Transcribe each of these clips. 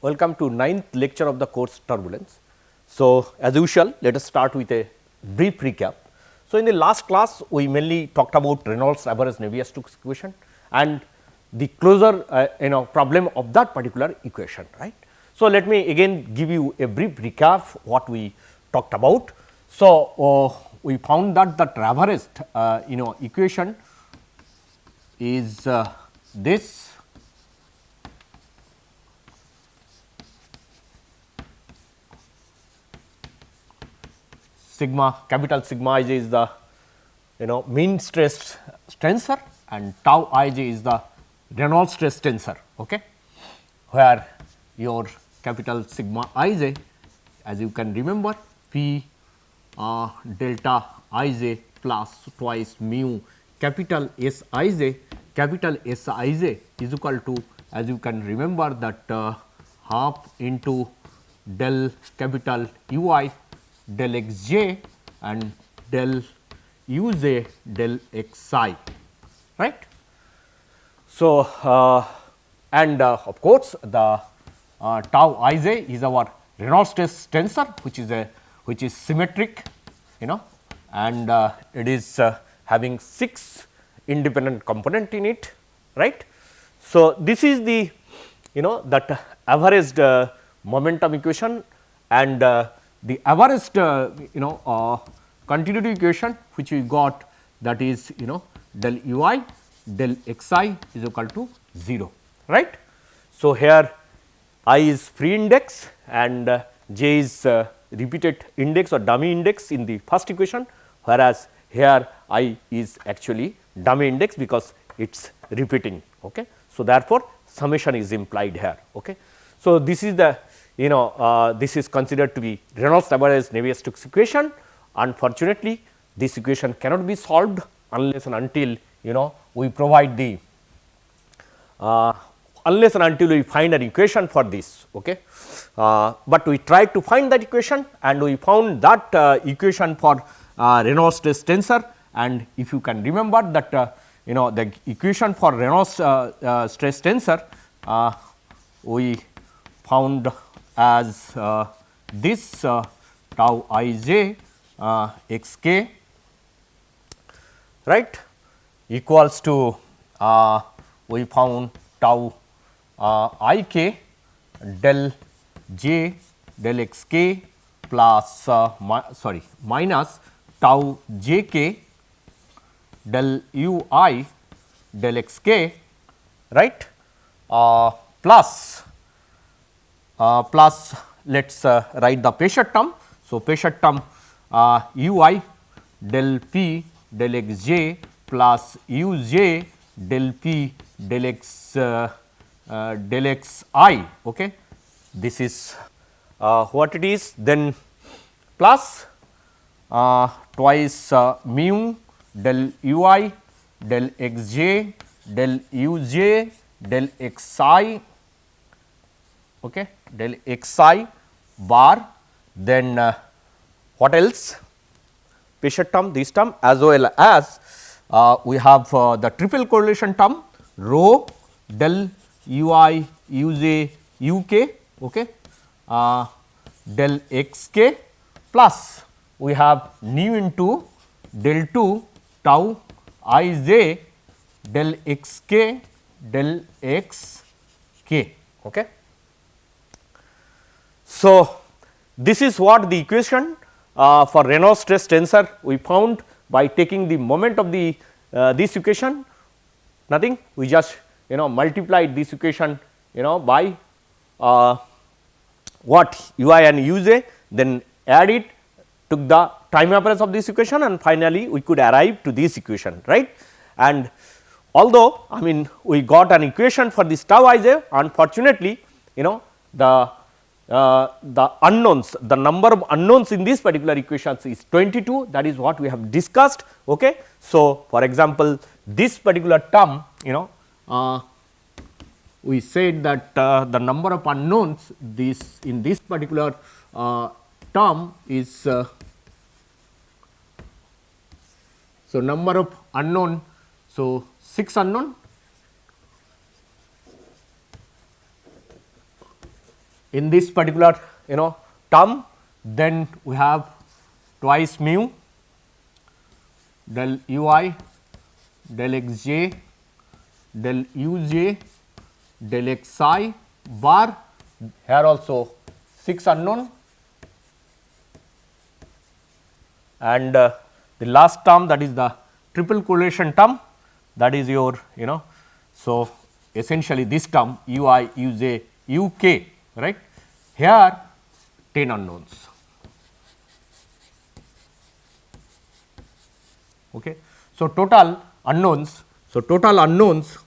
Welcome to 9th lecture of the course Turbulence. So, as usual, let us start with a brief recap. So, in the last class, we mainly talked about Reynolds average Navier-Stokes equation and the closure problem of that particular equation, right. So, let me again give you a brief recap what we talked about. So, we found that the traversed equation is this. Sigma, capital sigma ij is the mean stress tensor and tau ij is the Reynolds stress tensor, okay, where your capital sigma ij, as you can remember, p delta ij plus twice mu capital S ij, capital S ij is equal to, as you can remember, that half into del capital ui del x j and del u j del x I, right. So, and of course, the tau I j is our Reynolds stress tensor, which is symmetric, and it is having 6 independent component in it, right. So, this is the that averaged momentum equation and the averaged continuity equation which we got, that is del u I del x I is equal to 0, right. So, here I is free index and j is repeated index or dummy index in the first equation, whereas here I is actually dummy index because it is repeating. Okay. So, therefore, summation is implied here. Okay. So, this is the this is considered to be Reynolds average Navier-Stokes equation. Unfortunately, this equation cannot be solved unless and until we provide the unless and until we find an equation for this. Okay. But we tried to find that equation and we found that equation for Reynolds stress tensor, and if you can remember that the equation for Reynolds stress tensor we found as this tau I j x k, right, equals to we found tau I k del j del x k plus minus tau j k del u I del x k, right, plus let us write the pressure term. So, pressure term u I del p del x j plus u j del p del x I. Okay. This is what it is, then plus twice mu del u I del x j del u j del x I, okay, del x I bar, then what else, pressure term, this term, as well as we have the triple correlation term rho del u I u j u k, okay, del x k plus we have nu into del 2 tau I j del x k del x k. Okay. So, this is what the equation for Reynolds stress tensor we found by taking the moment of the this equation, nothing, we just multiplied this equation by what u I and u j, then add it, took the time average of this equation, and finally, we could arrive to this equation, right. And although I mean we got an equation for this tau I j, unfortunately the unknowns, the number of unknowns in this particular equations is 22, that is what we have discussed. Okay. So, for example, this particular term we said that the number of unknowns in this particular term is so number of unknown, so 6 unknown in this particular term, then we have twice mu del ui del xj del uj del xi bar, here also 6 unknown, and the last term, that is the triple correlation term, that is your so essentially this term ui uj uk, right. Here 10 unknowns. Okay. So, total unknowns. So, total unknowns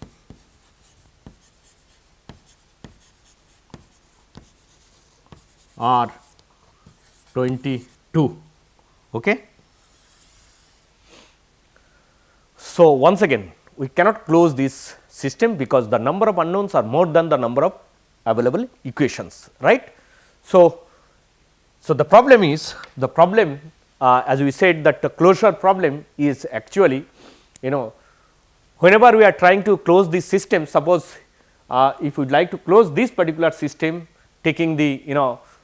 are 22. Okay. So, once again we cannot close this system because the number of unknowns are more than the number of available equations, right. So, the problem is as we said that the closure problem is actually whenever we are trying to close this system, suppose if we would like to close this particular system taking the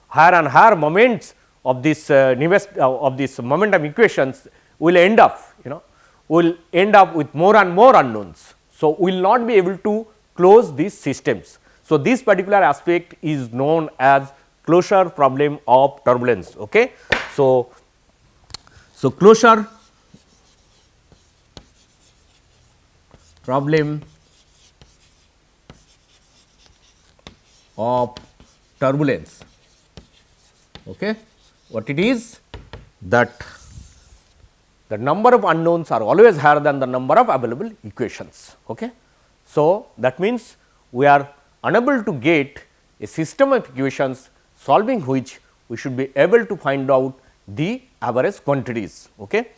higher and higher moments of this of this momentum equations, we will end up with more and more unknowns. So, we will not be able to close these systems. So, this particular aspect is known as closure problem of turbulence. Okay. So, closure problem of turbulence. Okay. What it is? That the number of unknowns are always higher than the number of available equations. Okay. So, that means we are unable to get a system of equations solving which we should be able to find out the average quantities. Okay.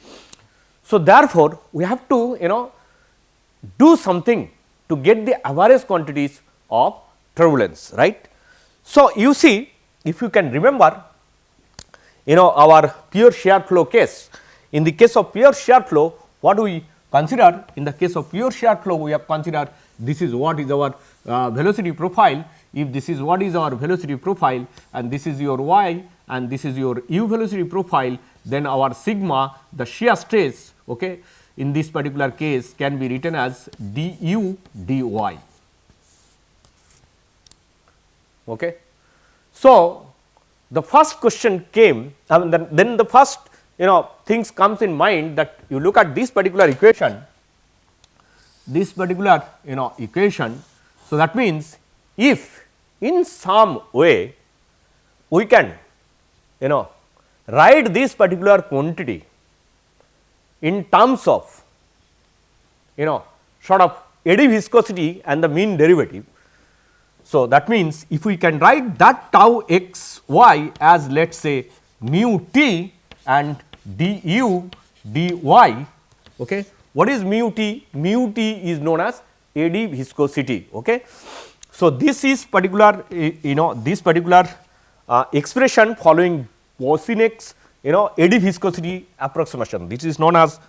So, therefore, we have to do something to get the average quantities of turbulence, right. So, you see, if you can remember our pure shear flow case. In the case of pure shear flow, what we consider, in the case of pure shear flow, we have considered this is what is our velocity profile. If this is what is our velocity profile and this is your y and this is your u velocity profile, then our sigma, the shear stress, okay, in this particular case can be written as du dy. Okay. So, the first question came, then the first things comes in mind that you look at this particular equation, equation. So, that means if in some way we can write this particular quantity in terms of sort of eddy viscosity and the mean derivative. So, that means if we can write that tau x y as let us say mu t and du dy. Okay. What is mu t? Mu t is known as eddy viscosity. Okay. So, this is particular this particular expression following Boussinesq's eddy viscosity approximation. This is known as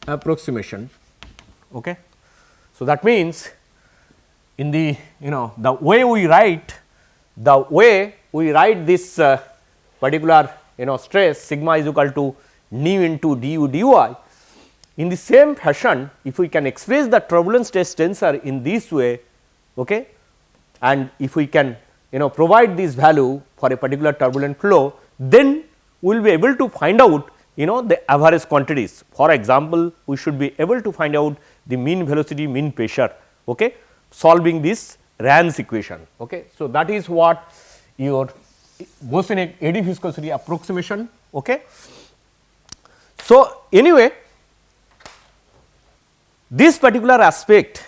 approximation. Okay. So, that means in the the way we write this particular stress sigma is equal to nu into du dy. In the same fashion, if we can express the turbulence stress tensor in this way, okay, and if we can provide this value for a particular turbulent flow, then we will be able to find out the average quantities. For example, we should be able to find out the mean velocity, mean pressure, okay, solving this Rayon's equation. Okay. So, that is what your Boussinesq eddy viscosity approximation. Okay. So, anyway, this particular aspect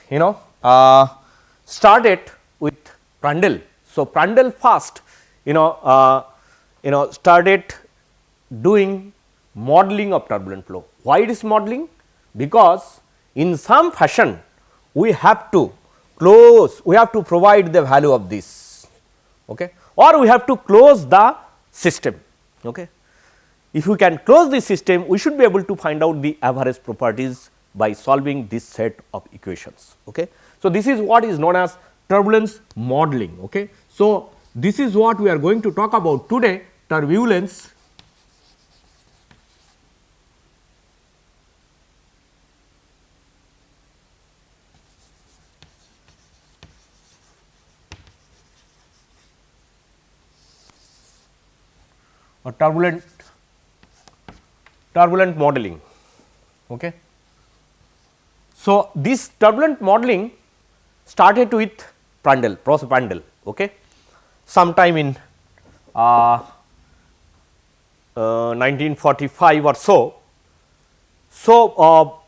started with Prandtl. So, Prandtl first started doing modeling of turbulent flow. Why it is modeling? Because in some fashion we have to close, we have to provide the value of this, okay, or we have to close the system. Okay. If we can close the system, we should be able to find out the average properties by solving this set of equations. Okay. So, this is what is known as turbulence modeling. Okay. So, this is what we are going to talk about today, turbulence or turbulent modeling. Okay. So, this turbulent modeling started with Prandtl, Professor Prandtl, okay, sometime in 1945 or so. So,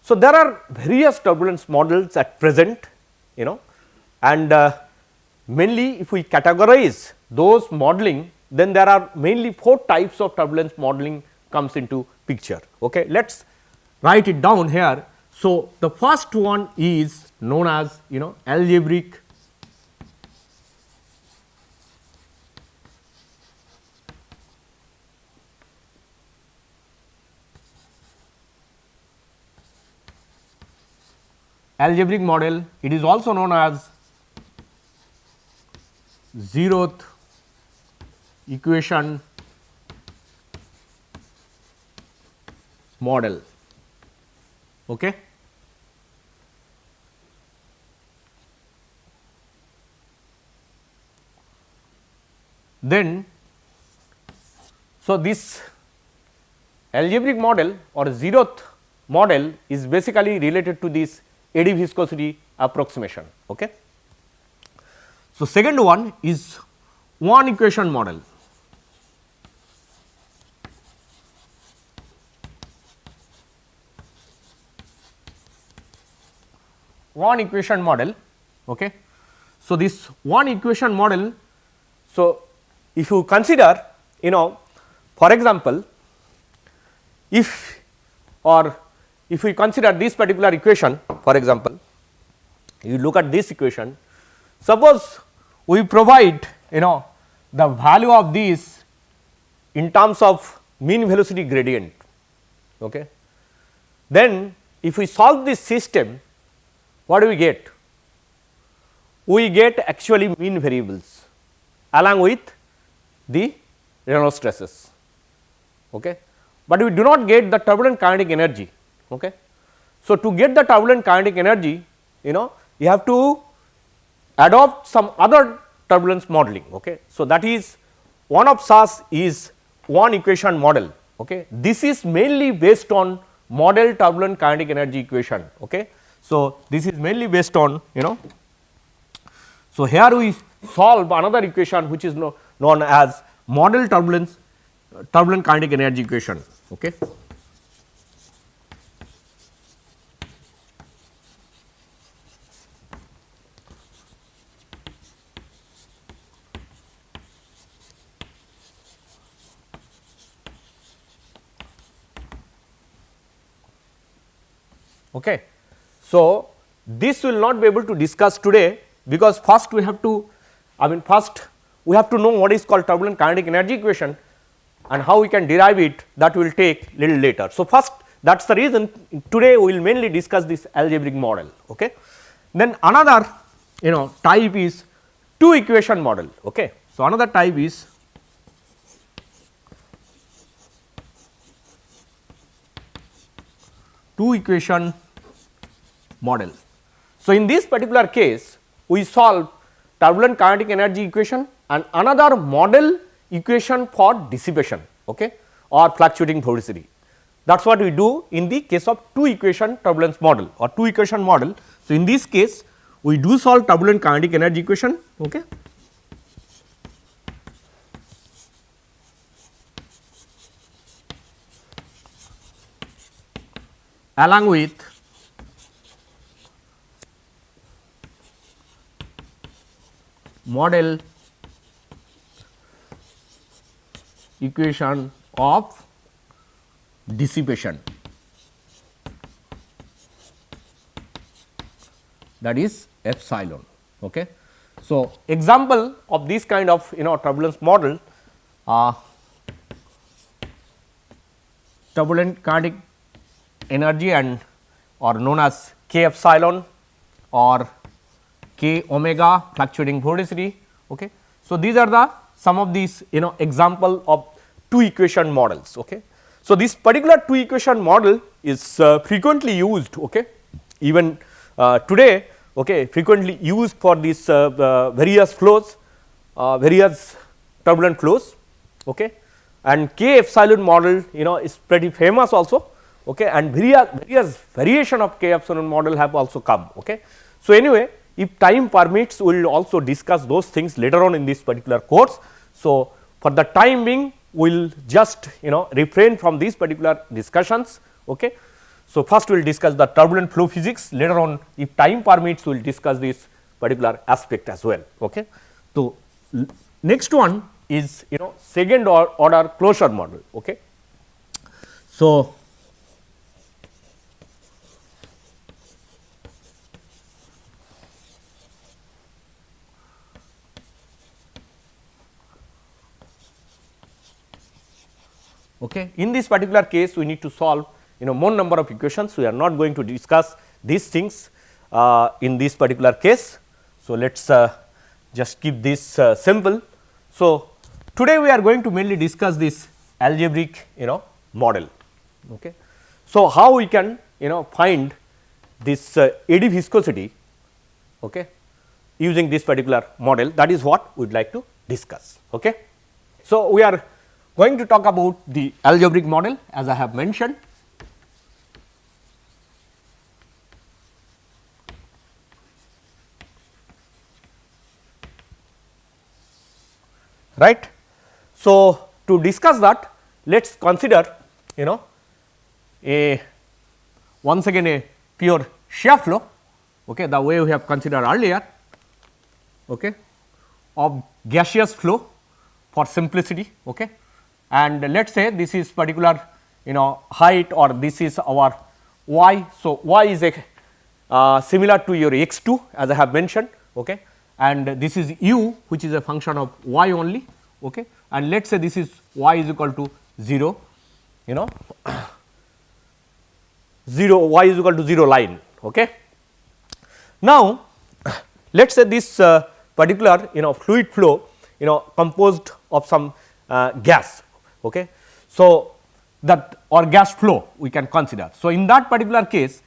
so there are various turbulence models at present, you know, and mainly if we categorize those modeling, then there are mainly 4 types of turbulence modeling comes into picture. Okay. Let us write it down here. So, the first one is known as, you know, algebraic model. It is also known as zeroth equation model. Okay. Then, so this algebraic model or zeroth model is basically related to this eddy viscosity approximation. Okay. So, second one is one equation model. One equation model. Okay. So, this one equation model. So, if you consider, you know, for example, if we consider this particular equation, for example, you look at this equation, suppose we provide, you know, the value of this in terms of mean velocity gradient. Okay. Then if we solve this system, what do we get? We get actually mean variables along with the Reynolds stresses, okay, but we do not get the turbulent kinetic energy. Okay. So, to get the turbulent kinetic energy, you know, you have to adopt some other turbulence modeling. Okay. So, that is one of such is one equation model. Okay. This is mainly based on model turbulent kinetic energy equation. Okay. So, this is mainly based on, you know, so here we solve another equation which is known as model turbulent kinetic energy equation. Okay. Okay. So, this will not be able to discuss today, because first we have to, first we have to know what is called turbulent kinetic energy equation and how we can derive it, that will take little later. So, first that is the reason today we will mainly discuss this algebraic model. Okay. Then another, you know, type is two equation model. Okay. So, another type is two equation model. So, in this particular case we solve turbulent kinetic energy equation and another model equation for dissipation, okay, or fluctuating velocity. That is what we do in the case of two equation turbulence model or two equation model. So, in this case we do solve turbulent kinetic energy equation, okay, along with model equation of dissipation, that is epsilon. Okay. So, example of this kind of turbulence model, turbulent kinetic energy and or known as k epsilon or k omega fluctuating vorticity. Okay. So, these are the some of these example of two equation models. Okay. So, this particular two equation model is frequently used, okay, even today, okay, frequently used for these various flows, various turbulent flows, okay, and k epsilon model is pretty famous also, okay, and various variation of k epsilon model have also come. Okay. So, anyway, if time permits, we will also discuss those things later on in this particular course. So, for the time being, we will just refrain from these particular discussions. Okay. So, first we will discuss the turbulent flow physics, later on if time permits we will discuss this particular aspect as well. Okay. So, next one is second order closure model. Okay. So, okay. In this particular case, we need to solve more number of equations. We are not going to discuss these things in this particular case. So, let us just keep this simple. So, today we are going to mainly discuss this algebraic model. Okay. So, how we can find this eddy viscosity, okay, using this particular model, that is what we would like to discuss. Okay. So, we are going to talk about the algebraic model as I have mentioned. Right. So, to discuss that, let us consider a once again a pure shear flow, okay, the way we have considered earlier, okay, of gaseous flow for simplicity. Okay. And let us say this is particular height, or this is our y. So, y is a similar to your x 2 as I have mentioned, okay, and this is u, which is a function of y only, okay, and let us say this is y is equal to 0, 0 y is equal to 0 line. Okay. Now, let us say this particular fluid flow composed of some gas. Okay. So, that or gas flow we can consider. So, in that particular case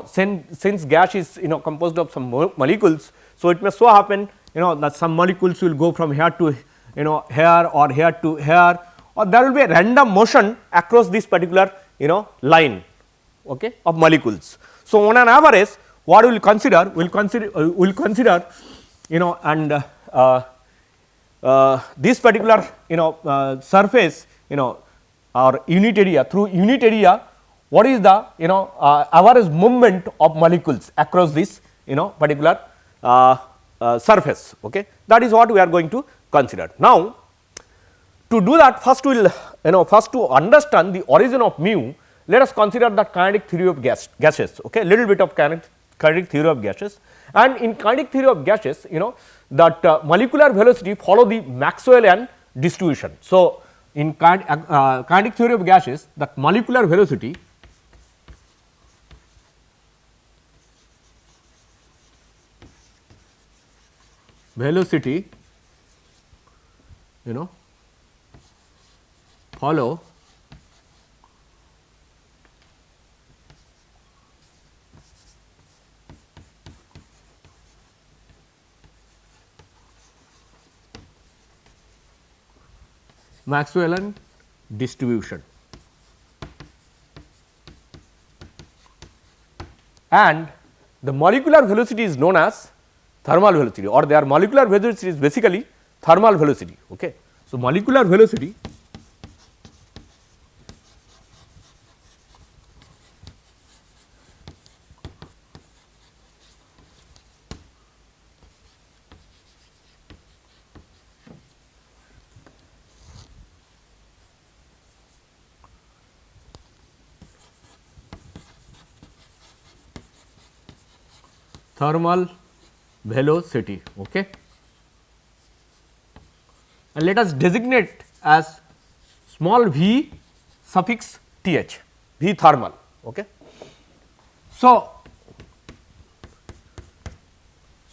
since gas is composed of some molecules. So, it may so happen that some molecules will go from here to here or here to here, or there will be a random motion across this particular line, okay, of molecules. So, on an average what we will consider, we will consider and this particular surface or unit area, through unit area, what is the average movement of molecules across this particular surface. Okay. That is what we are going to consider. Now, to do that, first we will first to understand the origin of mu, let us consider the kinetic theory of gases, okay, little bit of kinetic theory of gases. And in kinetic theory of gases that molecular velocity follow the Maxwellian distribution. So, in kinetic theory of gases, that molecular velocity follow Maxwellian distribution, and the molecular velocity is known as thermal velocity, or their molecular velocity is basically thermal velocity. Okay. So, molecular velocity thermal velocity. Okay. And let us designate as small v suffix th, v thermal. Okay. So,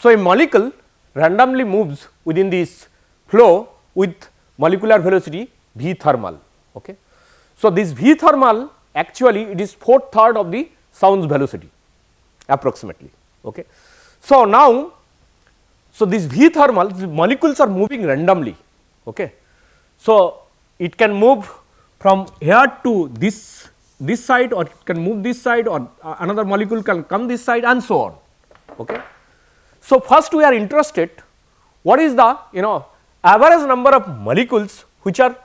a molecule randomly moves within this flow with molecular velocity v thermal. Okay. So, this v thermal actually it is 4/3 of the sound's velocity approximately. Okay. So, now, this v thermal, the molecules are moving randomly. Okay. So, it can move from here to this side, or it can move this side, or another molecule can come this side, and so on. Okay. So, first we are interested what is the average number of molecules which are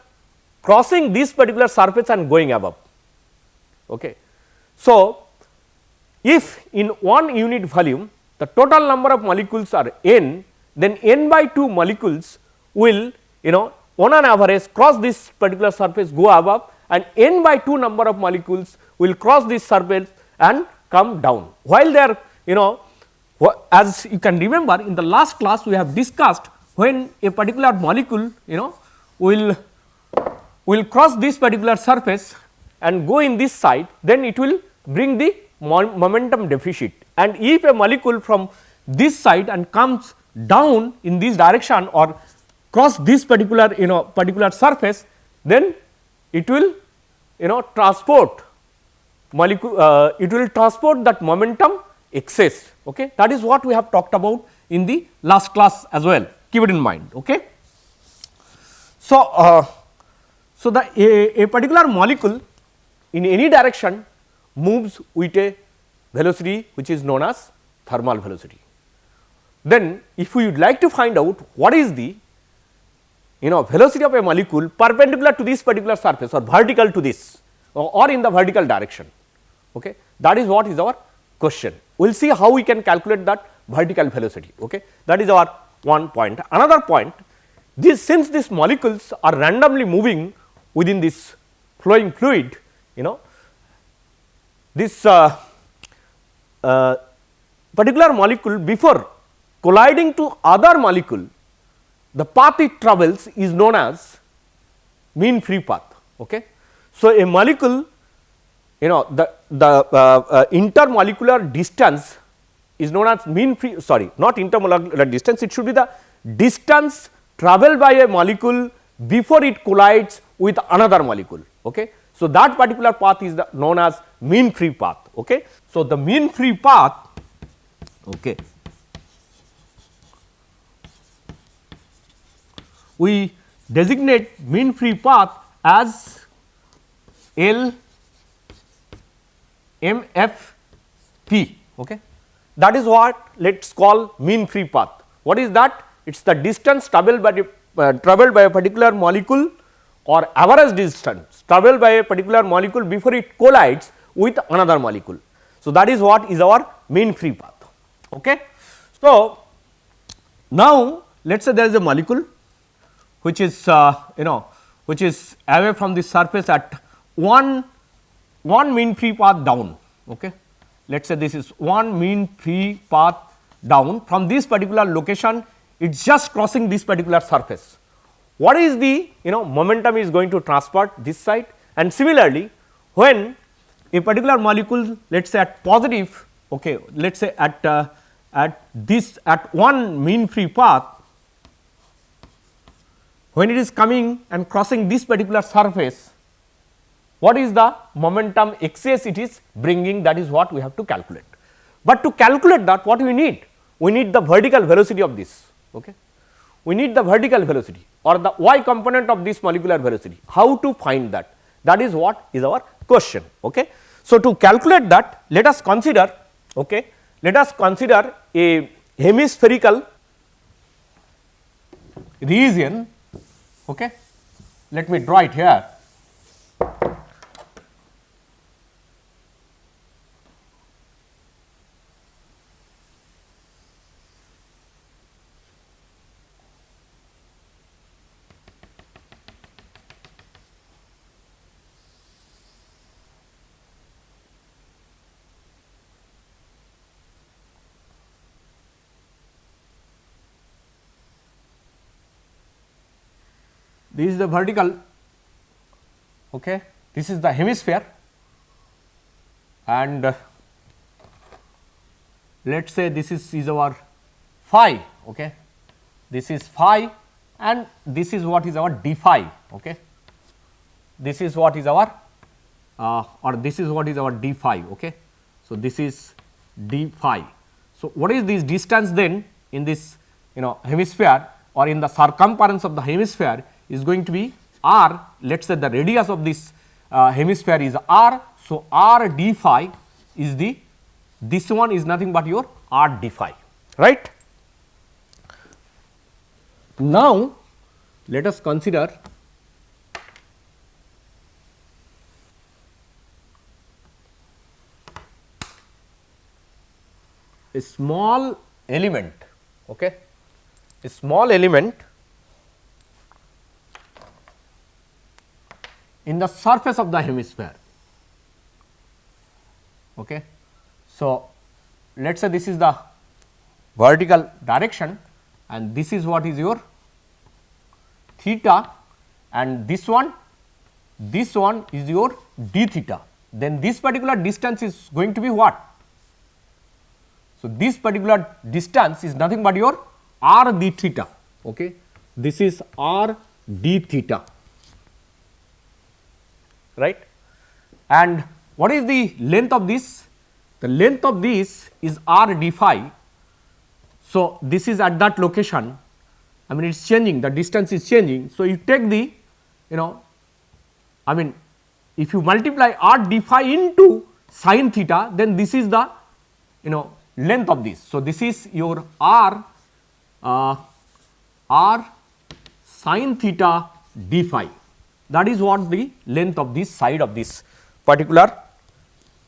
crossing this particular surface and going above. Okay. So, if in one unit volume the total number of molecules are n, then n by 2 molecules will on an average cross this particular surface, go above, and n by 2 number of molecules will cross this surface and come down. While they are as you can remember, in the last class we have discussed, when a particular molecule will cross this particular surface and go in this side, then it will bring the momentum deficit, and if a molecule from this side and comes down in this direction or cross this particular particular surface, then it will transport molecule, it will transport that momentum excess. Okay. That is what we have talked about in the last class as well, keep it in mind. Okay. So, a particular molecule in any direction moves with a velocity which is known as thermal velocity. Then if we would like to find out what is the velocity of a molecule perpendicular to this particular surface or vertical to this or in the vertical direction, okay, that is what is our question. We will see how we can calculate that vertical velocity. Okay. That is our one point. Another point, since these molecules are randomly moving within this flowing fluid, this particular molecule, before colliding to other molecule, the path it travels is known as mean free path. Okay. So, a molecule, the intermolecular distance is known as mean free, not intermolecular distance, it should be the distance travelled by a molecule before it collides with another molecule. Okay. So, that particular path is known as mean free path. Okay. So, the mean free path, okay, we designate mean free path as L M F P. Okay. That is what let us call mean free path. What is that? It is the distance travelled by a particular molecule or average distance travelled by a particular molecule before it collides with another molecule. So, that is what is our mean free path. Okay. So, now let us say there is a molecule which is which is away from the surface at one mean free path down. Okay. Let us say this is one mean free path down from this particular location, it is just crossing this particular surface. What is the momentum is going to transport this side, and similarly when a particular molecule, let us say at positive, okay, let us say at one mean free path, when it is coming and crossing this particular surface, what is the momentum excess it is bringing, that is what we have to calculate. But to calculate that, what we need? We need the vertical velocity of this. Okay. We need the vertical velocity or the y component of this molecular velocity. How to find that? That is what is our question. Okay. So, to calculate that, let us consider, okay, let us consider a hemispherical region. Okay. Let me draw it here. this is the vertical, okay. This is the hemisphere, and let us say this is our phi, okay. This is phi and this is what is our d phi, okay. This is what is our or this is what is our d phi, okay. So, this is d phi. So, what is this distance then in this hemisphere or in the circumference of the hemisphere is going to be r. Let us say the radius of this hemisphere is r. So, r d phi is the, this one is nothing but your r d phi, right. Now, let us consider a small element, okay, a small element in the surface of the hemisphere, okay. So, let us say this is the vertical direction and this is what is your theta, and this one is your d theta. Then this particular distance is going to be what? So, this particular distance is nothing but your r d theta, okay. This is r d theta, right. And what is the length of this? The length of this is r d phi. So, this is at that location, I mean it is changing, the distance is changing. So, you take the I mean if you multiply r d phi into sin theta, then this is the length of this. So, this is your r sin theta d phi, that is what the length of this side of this particular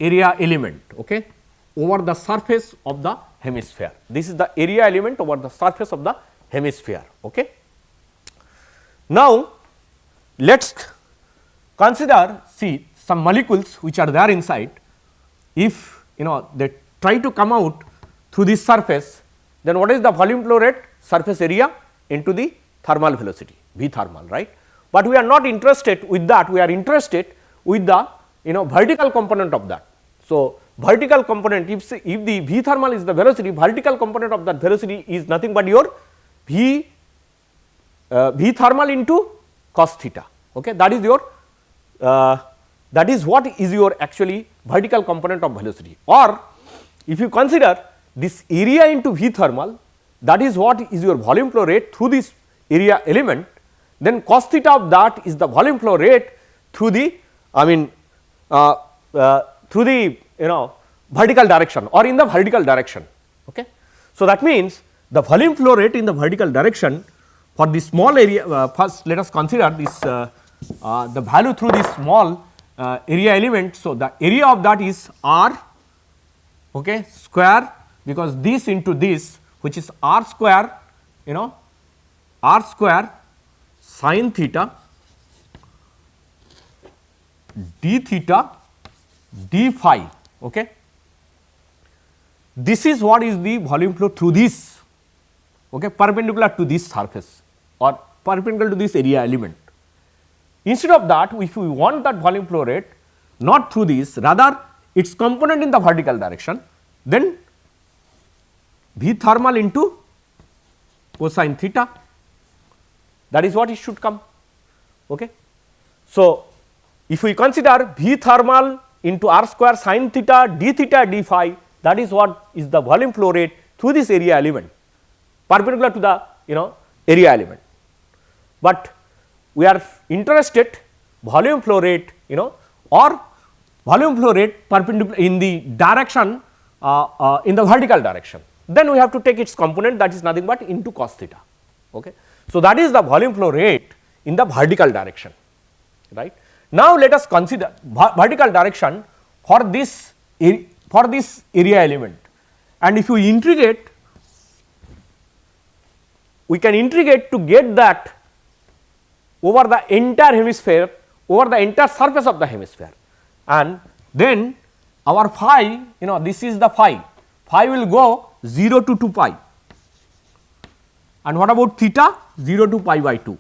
area element, okay, over the surface of the hemisphere. This is the area element over the surface of the hemisphere, okay. Now, let us consider, see some molecules which are there inside. If they try to come out through this surface, then what is the volume flow rate? Surface area into the thermal velocity, V thermal, right. But we are not interested with that, we are interested with the vertical component of that. So, vertical component, if the V thermal is the velocity, vertical component of that velocity is nothing but your V thermal into cos theta, okay. That is your that is what is your actually vertical component of velocity. Or if you consider this area into V thermal, that is what is your volume flow rate through this area element, then cos theta of that is the volume flow rate through the through the vertical direction or in the vertical direction, okay. So, that means the volume flow rate in the vertical direction for the small area, first let us consider this the value through this small area element. So, the area of that is r, okay, square, because this into this which is r square r square sin theta d theta d phi, okay. This is what is the volume flow through this, okay, perpendicular to this surface or perpendicular to this area element. Instead of that, if we want that volume flow rate not through this, rather its component in the vertical direction, then V thermal into cosine theta, that is what it should come, okay. So, if we consider V thermal into r square sin theta d phi, that is what is the volume flow rate through this area element perpendicular to the area element. But we are interested volume flow rate or volume flow rate perpendicular in the direction in the vertical direction, then we have to take its component, that is nothing but into cos theta, okay. So, that is the volume flow rate in the vertical direction, right. Now, let us consider vertical direction for this area element, and if we integrate, we can integrate to get that over the entire hemisphere, over the entire surface of the hemisphere, and then our phi, this is the phi will go 0 to 2 pi, and what about theta? 0 to pi by 2,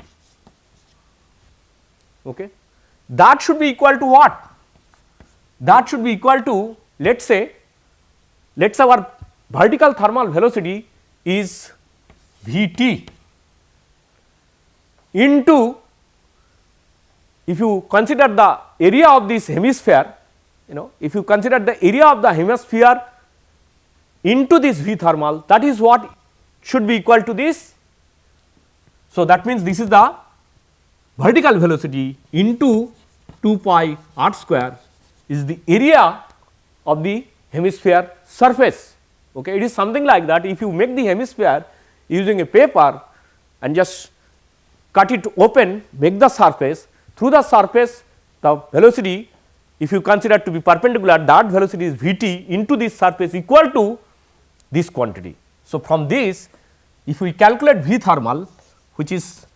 okay, that should be equal to what? That should be equal to, let us say our vertical thermal velocity is V t into, if you consider the area of this hemisphere, if you consider the area of the hemisphere into this V thermal, that is what should be equal to this. So, that means this is the vertical velocity into 2 pi r square is the area of the hemisphere surface. Okay. It is something like that, if you make the hemisphere using a paper and just cut it open, make the surface, through the surface the velocity, if you consider to be perpendicular, that velocity is V t into this surface equal to this quantity. So, from this, if we calculate V thermal, which is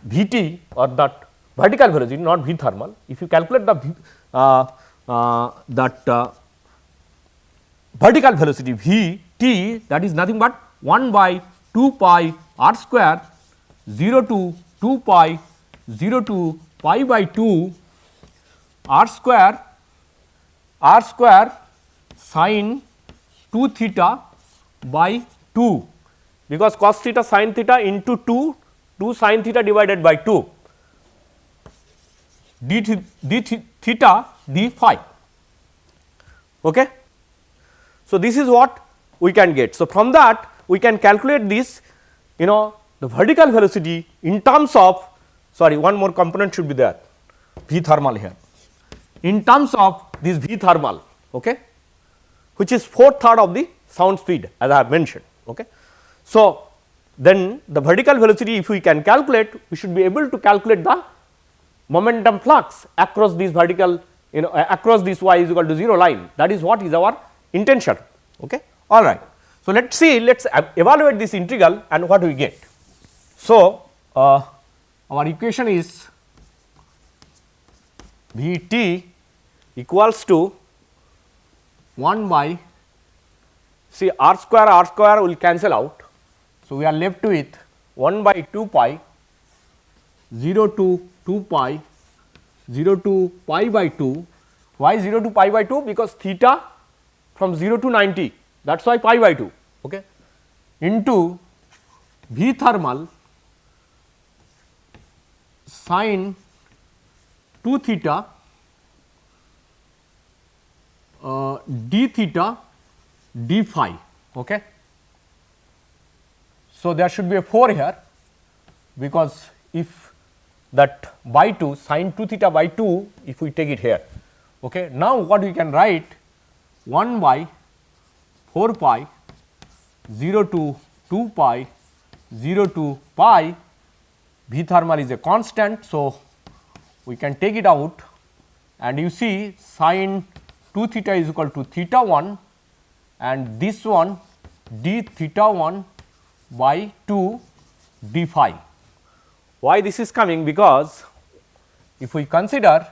V t or that vertical velocity, not V thermal, if you calculate the vertical velocity V t, that is nothing but 1 by 2 pi r square 0 to 2 pi 0 to pi by 2 r square sin 2 theta by 2, because cos theta sin theta into 2 sin theta divided by 2 d theta d phi. Okay. So, this is what we can get. So, from that we can calculate this, the vertical velocity in terms of, sorry, one more component should be there, V thermal here, in terms of this V thermal, okay, which is 4/3 of the sound speed as I have mentioned. Okay. So, then the vertical velocity, if we can calculate, we should be able to calculate the momentum flux across this vertical, across this y is equal to 0 line. That is what is our intention. Okay. All right. So, let us see, let us evaluate this integral and what we get. So, our equation is V t equals to 1 by, see, r square will cancel out. So, we are left with 1 by 2 pi 0 to 2 pi 0 to pi by 2. Why 0 to pi by 2? Because theta from 0 to 90, that is why pi by 2, okay, into V thermal sin 2 theta d theta d phi. Okay. So, there should be a 4 here, because if that by 2 sin 2 theta by 2, if we take it here. Okay. Now, what we can write, 1 by 4 pi 0 to 2 pi 0 to pi, V thermal is a constant. So, we can take it out and you see sin 2 theta is equal to theta 1 and this one d theta 1 by 2 d phi. Why this is coming? Because if we consider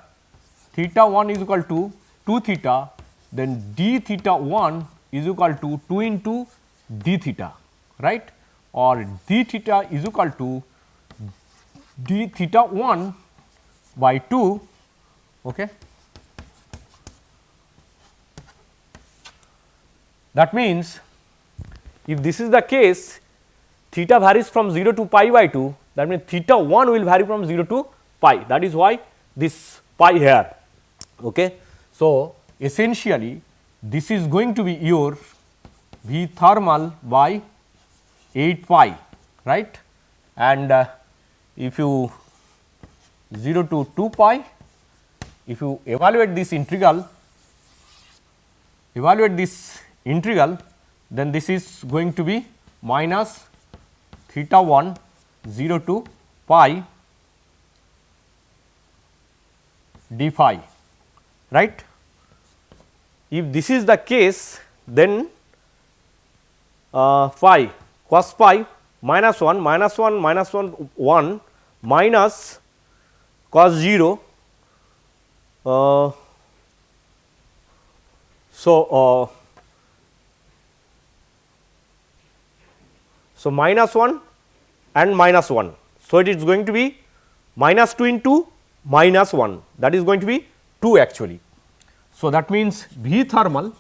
theta 1 is equal to 2 theta, then d theta 1 is equal to 2 into d theta, right, or d theta is equal to d theta 1 by 2. Okay. That means, if this is the case, theta varies from 0 to pi by 2, that means theta 1 will vary from 0 to pi, that is why this pi here. Okay. So, essentially this is going to be your V thermal by 8 pi, right, and if you 0 to 2 pi, if you evaluate this integral, then this is going to be minus theta 1 0 to pi d phi, right. If this is the case, then phi cos pi minus 1 minus 1 minus 1 1 minus cos 0. So, minus 1 and minus 1. So, it is going to be minus 2 into minus 1, that is going to be 2 actually. So, that means V thermal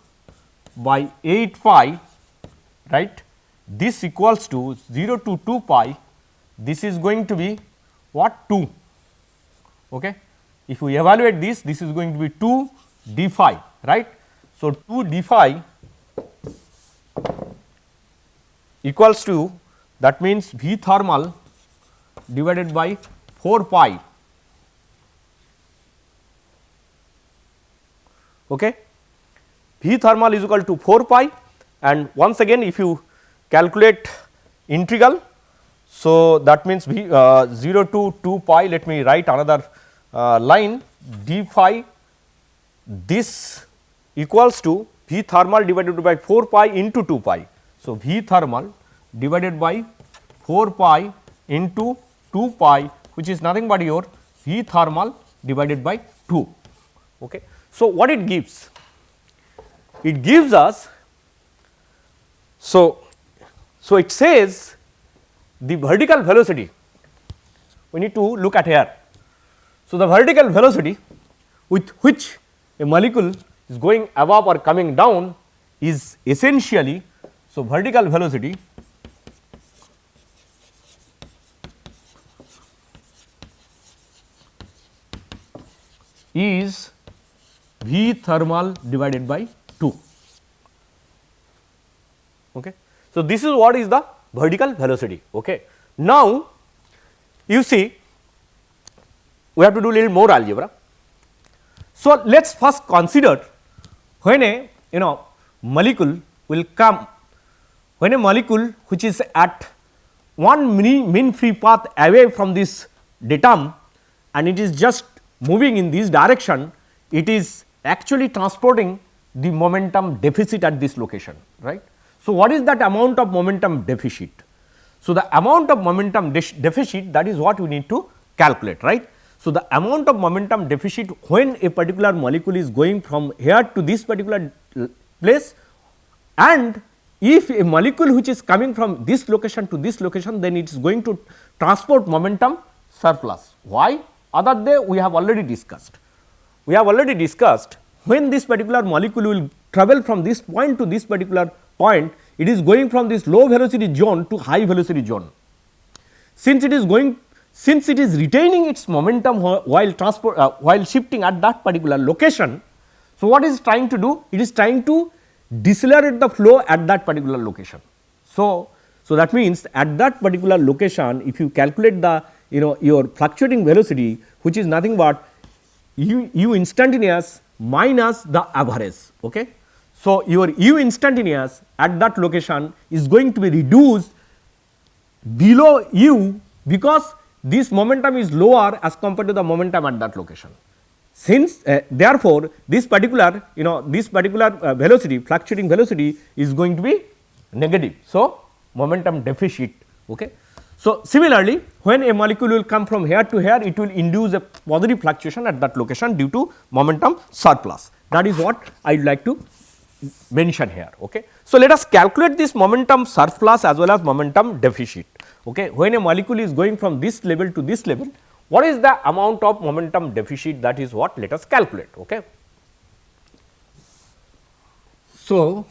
by 8 pi, right, this equals to 0 to 2 pi, this is going to be what, 2. Okay. If we evaluate this, this is going to be 2 d phi, right. So, 2 d phi equals to, that means V thermal divided by 4 pi. Okay. V thermal is equal to 4 pi, and once again if you calculate integral. So, that means V 0 to 2 pi, let me write another line, d phi, this equals to V thermal divided by 4 pi into 2 pi. So, V thermal divided by 4 pi into 2 pi, which is nothing but your V thermal divided by 2. Okay. So, what it gives? It gives us, so it says the vertical velocity, we need to look at here. So, the vertical velocity with which a molecule is going above or coming down is essentially, so vertical velocity is V thermal divided by 2. Okay. So, this is what is the vertical velocity. Okay. Now, you see we have to do little more algebra. So, let us first consider when a molecule will come, when a molecule which is at one mean free path away from this datum and it is just moving in this direction, it is actually transporting the momentum deficit at this location, right. So, what is that amount of momentum deficit? So, the amount of momentum deficit, that is what we need to calculate, right. So, the amount of momentum deficit when a particular molecule is going from here to this particular place, and if a molecule which is coming from this location to this location, then it is going to transport momentum surplus. Why? Other day we have already discussed. We have already discussed when this particular molecule will travel from this point to this particular point, it is going from this low velocity zone to high velocity zone. Since it is going, since it is retaining its momentum while shifting at that particular location, so what is trying to do? It is trying to decelerate the flow at that particular location. So that means at that particular location, if you calculate the your fluctuating velocity, which is nothing but u instantaneous minus the average. Okay. So, your u instantaneous at that location is going to be reduced below u, because this momentum is lower as compared to the momentum at that location. Since therefore, this particular velocity, fluctuating velocity is going to be negative. So, momentum deficit. Okay. So, similarly, when a molecule will come from here to here, it will induce a positive fluctuation at that location due to momentum surplus. That is what I would like to mention here. Okay. So, let us calculate this momentum surplus as well as momentum deficit. Okay. When a molecule is going from this level to this level, what is the amount of momentum deficit? That is what let us calculate. Okay. So,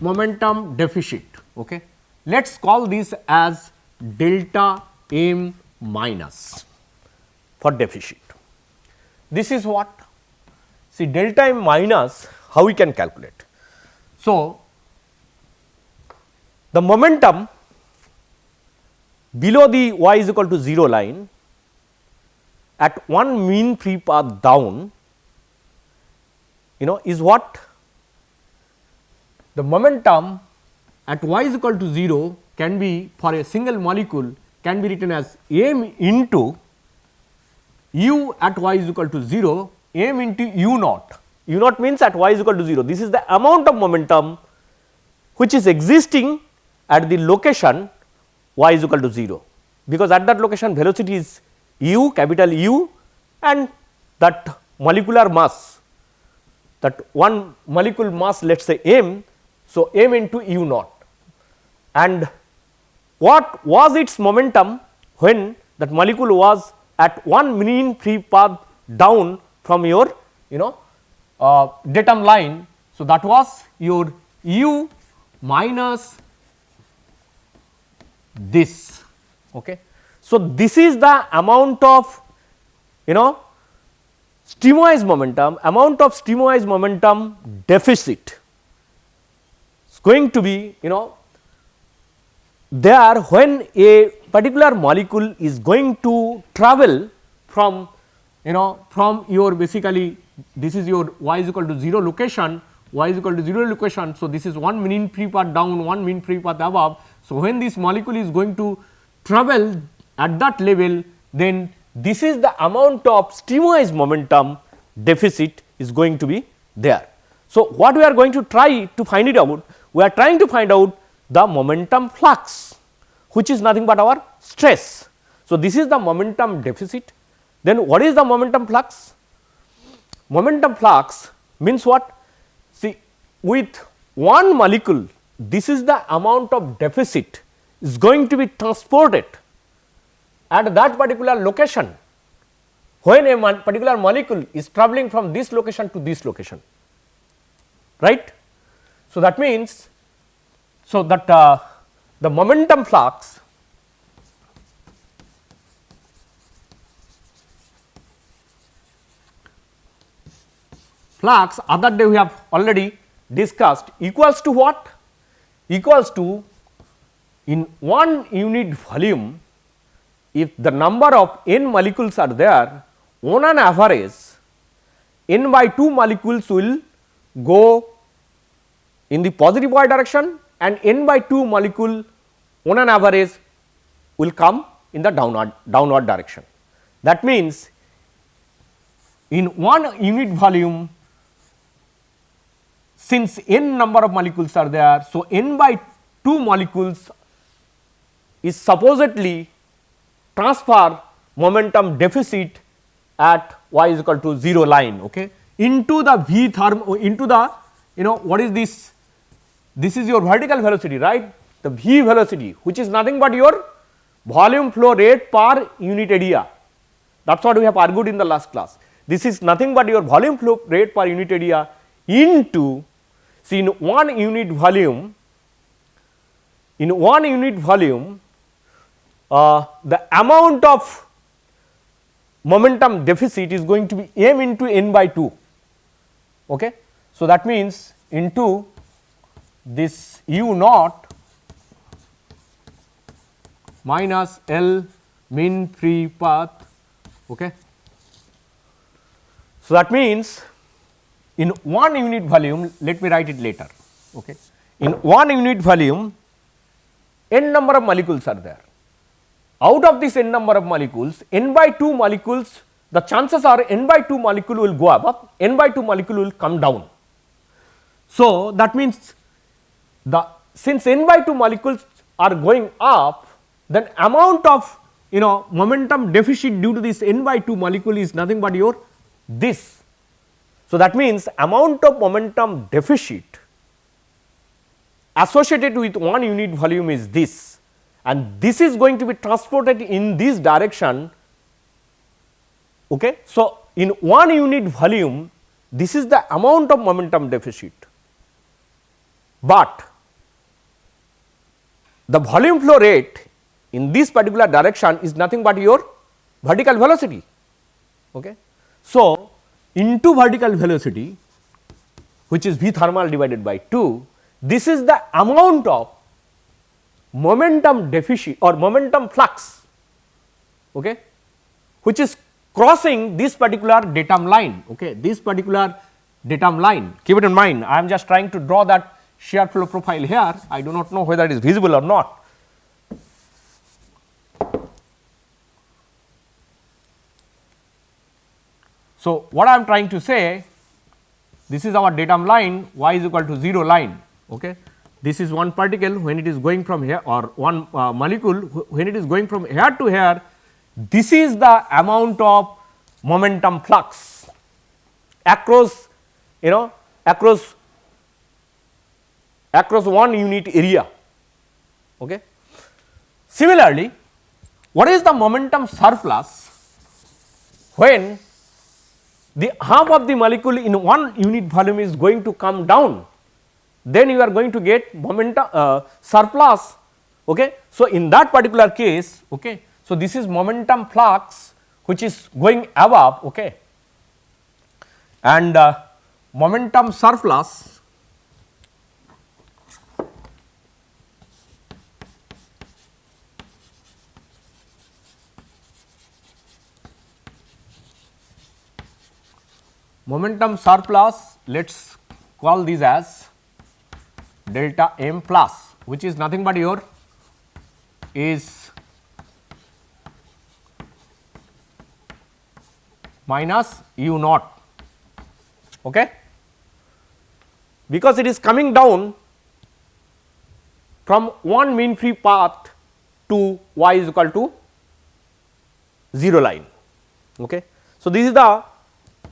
momentum deficit. Okay. Let us call this as delta m minus for deficit. This is what? See, delta m minus, how we can calculate? So, the momentum below the y is equal to 0 line at one mean free path down, is what? The momentum at y is equal to 0 can be, for a single molecule, can be written as m into u at y is equal to 0, m into u naught. U naught means at y is equal to 0. This is the amount of momentum which is existing at the location y is equal to 0, because at that location velocity is U, capital U, and that molecular mass, that one molecule mass, let us say m. So, m into u naught, and what was its momentum when that molecule was at one mean free path down from your datum line. So, that was your u minus this. Okay. So, this is the amount of streamwise momentum deficit is going to be there when a particular molecule is going to travel from from your basically this is your y is equal to 0 location, y is equal to 0 location. So, this is one mean free path down, one mean free path above. So, when this molecule is going to travel at that level, then this is the amount of streamwise momentum deficit is going to be there. So, what we are going to try to find it out? We are trying to find out the momentum flux, which is nothing but our stress. So, this is the momentum deficit. Then what is the momentum flux? Momentum flux means what? See, with one molecule, this is the amount of deficit is going to be transported at that particular location when a particular molecule is travelling from this location to this location, right. So, that means, so that the momentum flux other day we have already discussed equals to what? Equals to, in one unit volume, if the number of n molecules are there, on an average n by 2 molecules will go in the positive y direction and n by 2 molecule on an average will come in the downward direction. That means, in one unit volume, since n number of molecules are there, so n by 2 molecules is supposedly transfer momentum deficit at y is equal to 0 line, okay, into the v therm into the what is this? This is your vertical velocity, right, the v velocity, which is nothing but your volume flow rate per unit area. That is what we have argued in the last class. This is nothing but your volume flow rate per unit area into, see, in one unit volume, the amount of momentum deficit is going to be m into n by 2. Okay. So, that means into this u naught minus L mean free path. Okay. So, that means in one unit volume, let me write it later. Okay. In one unit volume, n number of molecules are there. Out of this n number of molecules, n by 2 molecules, the chances are n by 2 molecule will go up, n by 2 molecule will come down. So, that means since n by 2 molecules are going up, then amount of momentum deficit due to this n by 2 molecule is nothing but your this. So, that means amount of momentum deficit associated with one unit volume is this, and this is going to be transported in this direction. Okay. So, in one unit volume, this is the amount of momentum deficit, but the volume flow rate in this particular direction is nothing but your vertical velocity. Okay. So, into vertical velocity, which is v thermal divided by 2, this is the amount of momentum deficit or momentum flux, okay, which is crossing this particular datum line. Okay. This particular datum line, keep it in mind, I am just trying to draw that shear flow profile here. I do not know whether it is visible or not. So, what I am trying to say, this is our datum line, y is equal to 0 line. Okay. This is one particle when it is going from here, or one molecule when it is going from here to here, this is the amount of momentum flux across, across one unit area. Okay. Similarly, what is the momentum surplus when the half of the molecule in one unit volume is going to come down, then you are going to get momentum surplus. Okay. So, in that particular case, okay, so this is momentum flux which is going above, okay, and momentum surplus let us call this as delta m plus, which is nothing but your is minus u naught, okay, because it is coming down from one mean free path to y is equal to 0 line. Okay. So, this is the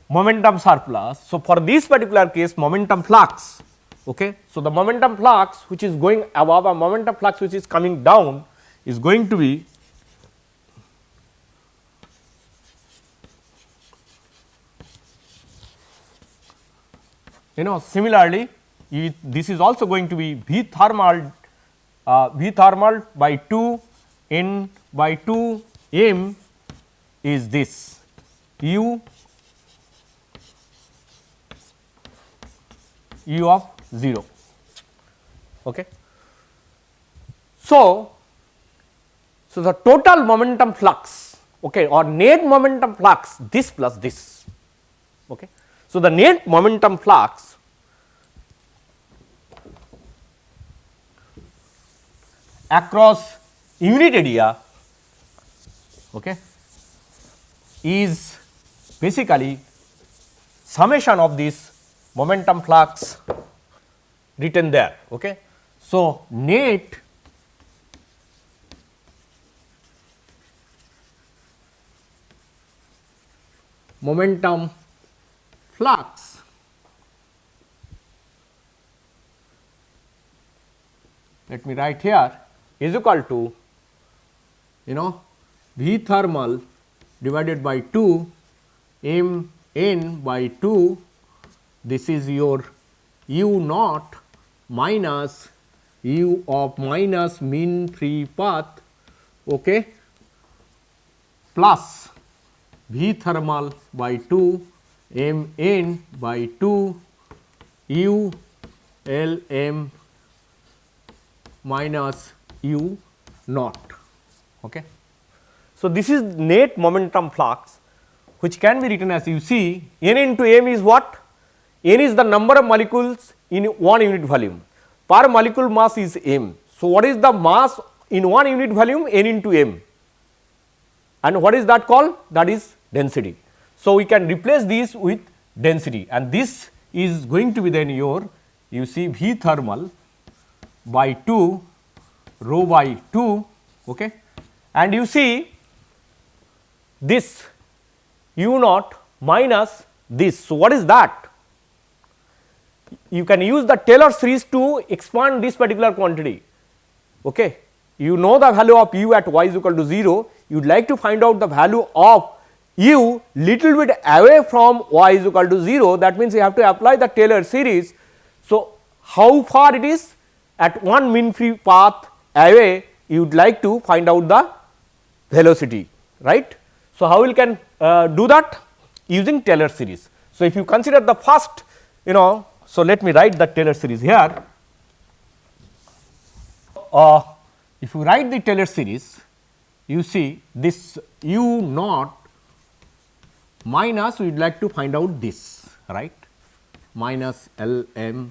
momentum surplus. So, for this particular case momentum flux, okay, so the momentum flux which is going above and momentum flux which is coming down is going to be similarly this is also going to be V thermal by 2 n by 2 m is this u of 0. Okay. So, the total momentum flux, okay, or net momentum flux, this plus this. Okay. So, the net momentum flux across unit area, okay, is basically summation of this momentum flux written there. Okay. So, net momentum flux let me write here is equal to V thermal divided by 2 m n by 2, this is your u naught minus u of minus mean free path, okay, plus V thermal by 2 m n by 2 u L m minus u naught. Okay. So, this is net momentum flux which can be written as you see n into m is what? N is the number of molecules in one unit volume, per molecule mass is m. So, what is the mass in one unit volume? N into m, and what is that called? That is density. So, we can replace this with density, and this is going to be then your you see V thermal by 2 rho by 2, okay, and you see this u naught minus this. So, what is that? You can use the Taylor series to expand this particular quantity. Okay. You know the value of u at y is equal to 0, you would like to find out the value of u little bit away from y is equal to 0, that means you have to apply the Taylor series. So, how far it is? At one mean free path away you would like to find out the velocity, right. So, how we can do that? Using Taylor series. So, if you consider the first, so let me write the Taylor series here. If you write the Taylor series, you see this u naught minus we would like to find out this, right, minus L m.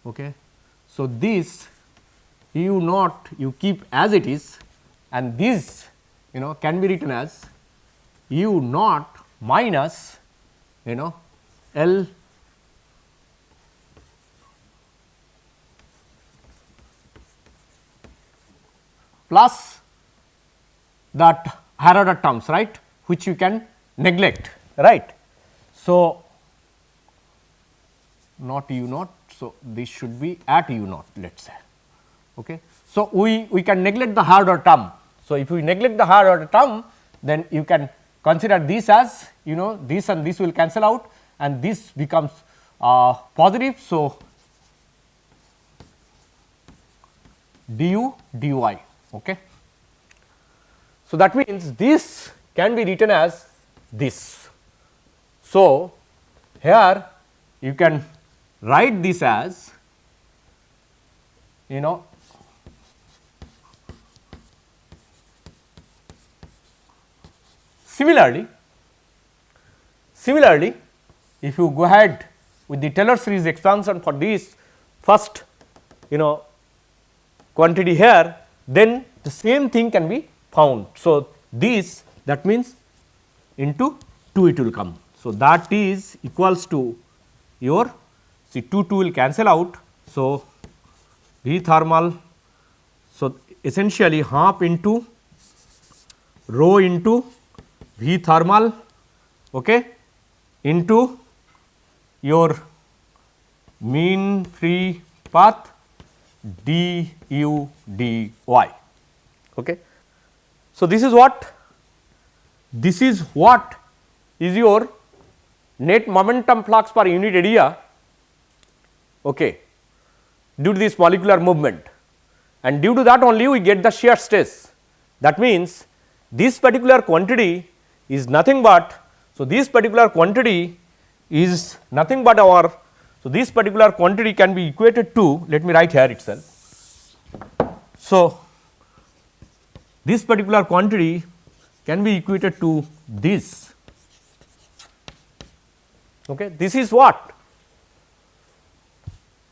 Okay. So, this u naught you keep as it is, and this can be written as u naught minus L plus that higher order terms, right, which you can neglect, right. So, not u naught. So, this should be at u naught, let us say. Okay. So, we can neglect the higher order term. So, if we neglect the higher order term, then you can consider this as, you know, this and this will cancel out and this becomes positive. So, du dy. Okay. So, that means this can be written as this. So, here you can write this as, you know, similarly, if you go ahead with the Taylor series expansion for this first, you know, quantity here, then the same thing can be found. So, this, that means into 2 it will come. So, that is equals to your, see 2 will cancel out. So, V thermal, so essentially half into rho into V thermal, okay, into your mean free path du dy. Okay. So, this is what is your net momentum flux per unit area, okay, due to this molecular movement, and due to that only we get the shear stress. That means, this particular quantity is nothing but, so this particular quantity is nothing but our, so this particular quantity can be equated to, let me write here itself. So, this particular quantity can be equated to this, okay. This is what?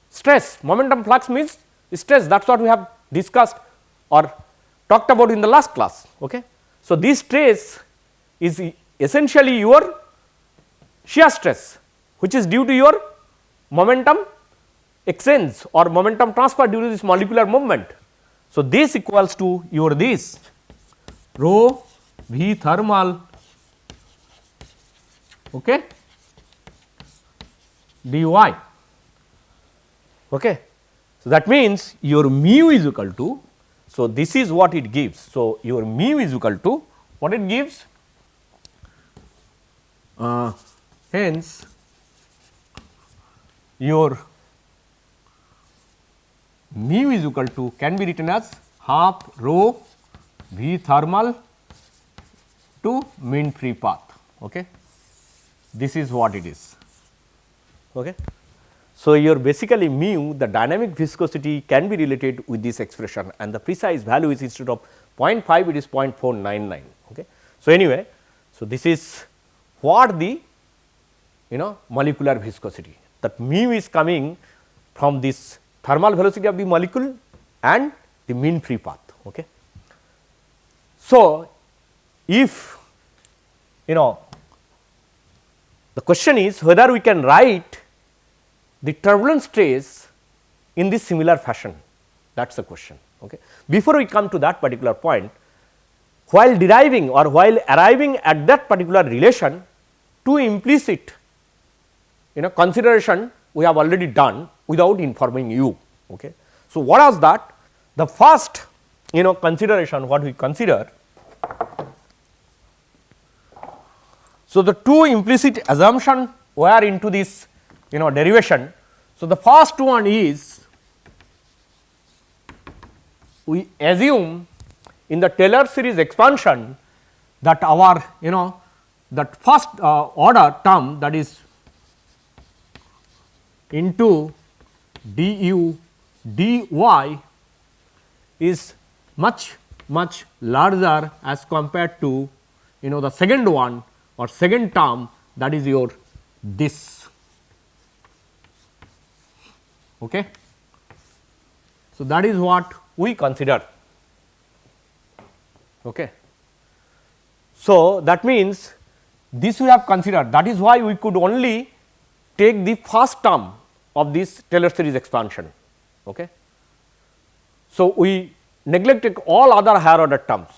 Stress, momentum flux means stress, that is what we have discussed or talked about in the last class, okay. So, this stress is essentially your shear stress, which is due to your momentum exchange or momentum transfer due to this molecular movement. So, this equals to your this rho V thermal, okay, dy. Okay. So, that means your mu is equal to, so this is what it gives. So, your mu is equal to what it gives, hence your mu is equal to can be written as half rho V thermal to mean free path. Okay. This is what it is. Okay. So, your basically mu, the dynamic viscosity can be related with this expression, and the precise value is instead of 0.5 it is 0.499. Okay. So, anyway, so this is what the molecular viscosity, that mu is coming from this thermal velocity of the molecule and the mean free path. Okay. So, if the question is whether we can write the turbulent stress in this similar fashion, that is the question. Okay. Before we come to that particular point, while deriving or while arriving at that particular relation, two implicit consideration we have already done without informing you. Okay. So, what was that? The first consideration what we consider. So, the two implicit assumption were into this derivation. So, the first one is we assume in the Taylor series expansion that our that first order term, that is into du dy is much larger as compared to the second one or second term, that is your this. Okay. So, that is what we consider. Okay. So, that means this we have considered, that is why we could only take the first term of this Taylor series expansion. Okay. So, we neglecting all other higher order terms,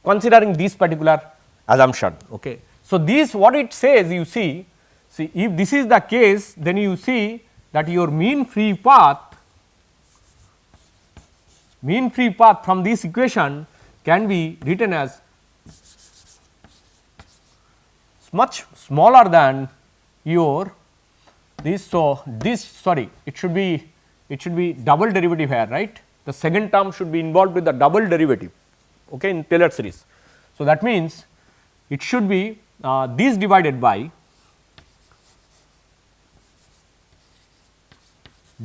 considering this particular assumption. Okay. So, this what it says, you see if this is the case, then you see that your mean free path from this equation can be written as much smaller than your this. So, this sorry, it should be double derivative here, right. The second term should be involved with the double derivative, okay, in Taylor series. So, that means it should be this divided by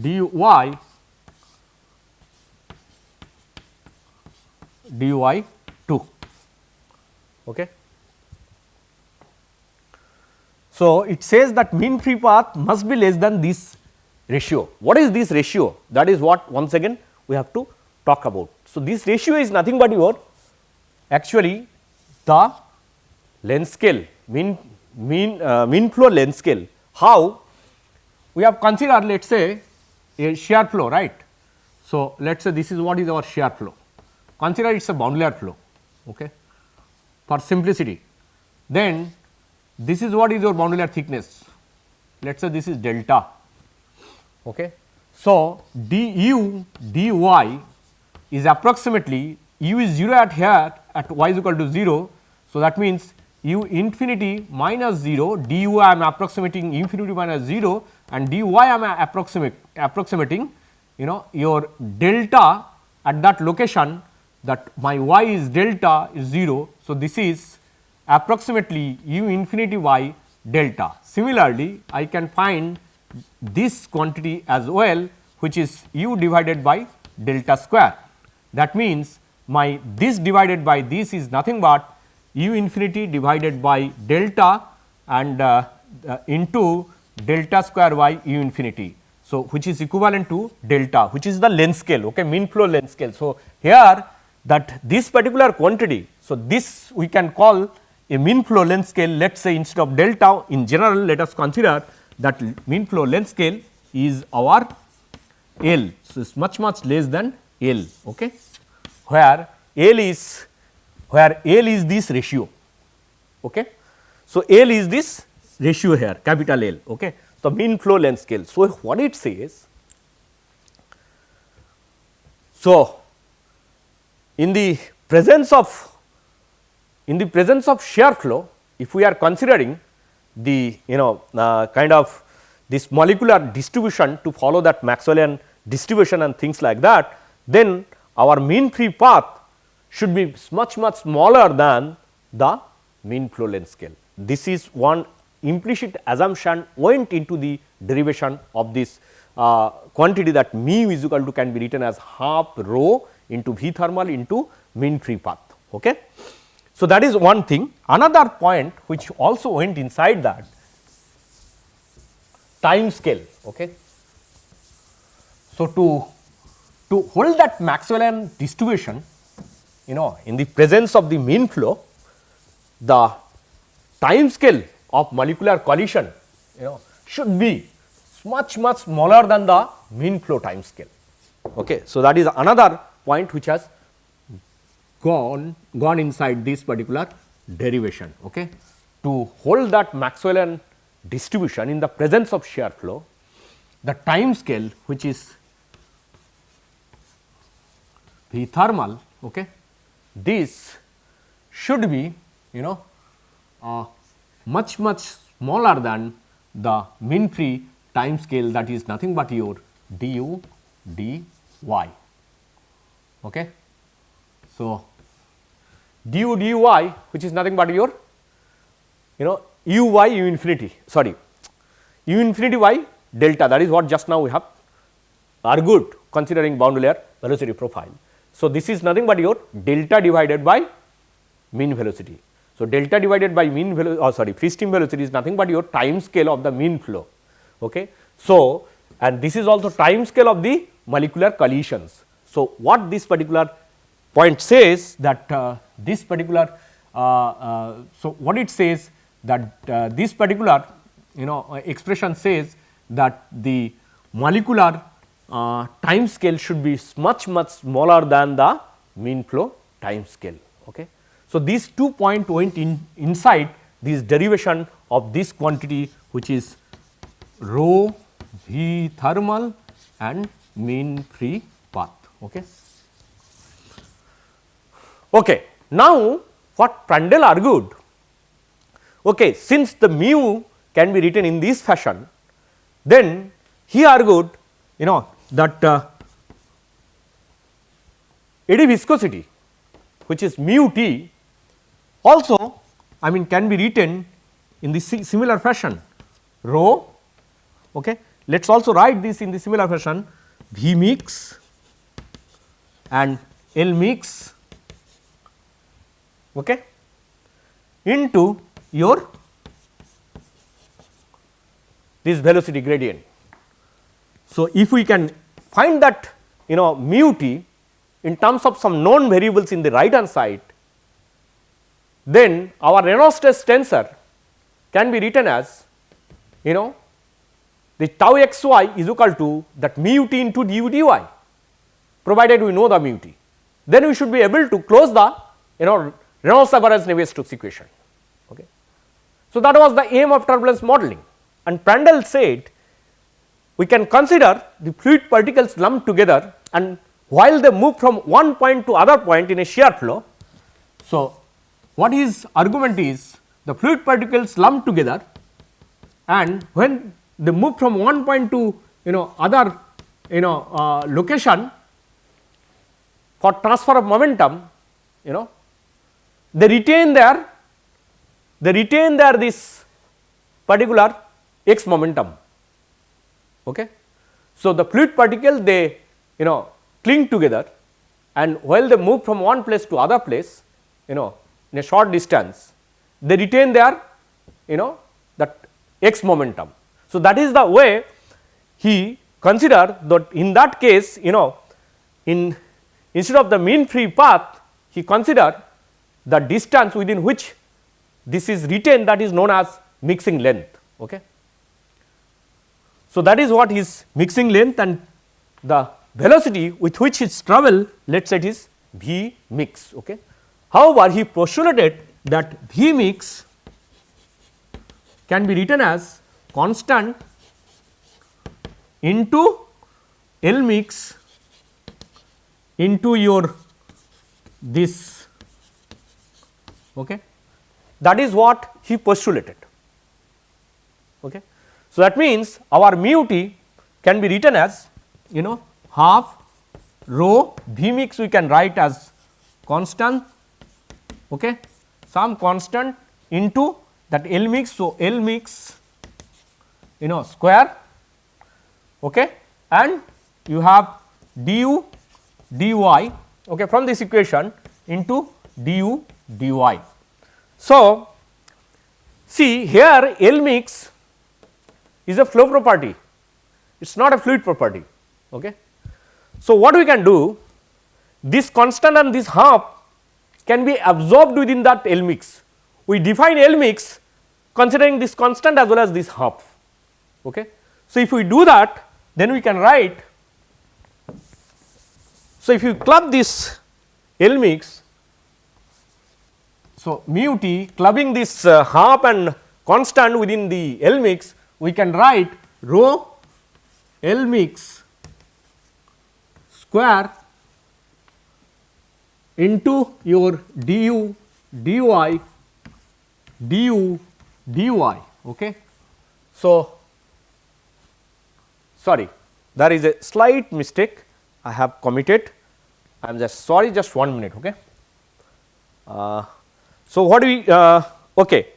dy dy 2. Okay. So, it says that mean free path must be less than this ratio. What is this ratio? That is what once again we have to talk about. So, this ratio is nothing but your actually the length scale, mean flow length scale. How? We have considered, let us say, a shear flow, right. So, let us say this is what is our shear flow, consider it is a boundary layer flow, okay, for simplicity. Then this is what is your boundary layer thickness, let us say this is delta. Okay. So, du dy is approximately, u is 0 at here at y is equal to 0. So, that means u infinity minus 0, du I am approximating infinity minus 0, and dy I am approximating your delta at that location, that my y is delta is 0. So, this is approximately u infinity y delta. Similarly, I can find this quantity as well, which is u divided by delta square. That means, my this divided by this is nothing but u infinity divided by delta and into delta square y u infinity. So, which is equivalent to delta, which is the length scale, okay, mean flow length scale. So, here that this particular quantity, so this we can call a mean flow length scale. Let us say instead of delta, in general let us consider that mean flow length scale is our L. So, it is much less than L, okay, where L is this ratio. Okay. So, L is this ratio here, capital L. Okay. So, mean flow length scale. So, what it says, so in the presence of shear flow, if we are considering the kind of this molecular distribution to follow that Maxwellian distribution and things like that, then our mean free path should be much smaller than the mean flow length scale. This is one implicit assumption went into the derivation of this quantity, that mu is equal to can be written as half rho into V thermal into mean free path. Okay. So, that is one thing. Another point which also went inside that, time scale. Okay. So, to hold that Maxwellian distribution, in the presence of the mean flow, the time scale of molecular collision should be much smaller than the mean flow time scale. Okay. So, that is another point which has gone inside this particular derivation. Okay. To hold that Maxwellian distribution in the presence of shear flow, the time scale which is V thermal, okay, this should be much smaller than the mean free time scale, that is nothing but your du dy. Okay. So, du dy which is nothing but your u y u infinity, sorry, u infinity y delta, that is what just now we have argued considering boundary layer velocity profile. So, this is nothing but your delta divided by mean velocity. So, delta divided by mean velocity, free stream velocity is nothing but your time scale of the mean flow. Okay. So, and this is also time scale of the molecular collisions. So, what this particular point says, that this particular so what it says, that this particular expression says that the molecular time scale should be much smaller than the mean flow time scale. Okay. So, these 2 points went inside this derivation of this quantity, which is rho V thermal and mean free path. Okay. Okay. Now, what Prandtl argued, okay, since the mu can be written in this fashion, then he argued that eddy viscosity, which is mu t, also can be written in the similar fashion rho. Okay. Let us also write this in the similar fashion V mix and L mix, okay, into your this velocity gradient. So, if we can find that mu t in terms of some known variables in the right hand side, then our Reynolds stress tensor can be written as the tau x y is equal to that mu t into du dy, provided we know the mu t. Then we should be able to close the Reynolds average Navier-Stokes equation. Okay. So, that was the aim of turbulence modeling, and Prandtl said we can consider the fluid particles lumped together, and while they move from one point to other point in a shear flow. So, what his argument is, the fluid particles lumped together, and when they move from one point to other location for transfer of momentum, they retain their this particular x momentum. Okay. So, the fluid particle they cling together, and while they move from one place to other place in a short distance, they retain their that x momentum. So, that is the way he considered that in that case instead of the mean free path, he considered the distance within which this is retained, that is known as mixing length. Okay. So, that is what is mixing length, and the velocity with which it travel, let us say it is V mix. Okay. However, he postulated that V mix can be written as constant into L mix into your this. Okay. That is what he postulated. Okay. So, that means our mu t can be written as half rho V mix we can write as constant, okay, some constant into that L mix. So, L mix square, okay, and you have du dy, okay, from this equation into du dy. So, see here L mix is a flow property, it is not a fluid property. Okay. So, what we can do, this constant and this half can be absorbed within that L mix. We define L mix considering this constant as well as this half. Okay. So, if we do that, then we can write. So, if you club this L mix, so mu t clubbing this half and constant within the L mix, we can write rho L mix square into your du dy du dy. Okay. So, sorry, there is a slight mistake I have committed, I am just sorry, just 1 minute. Okay. So, what do we okay,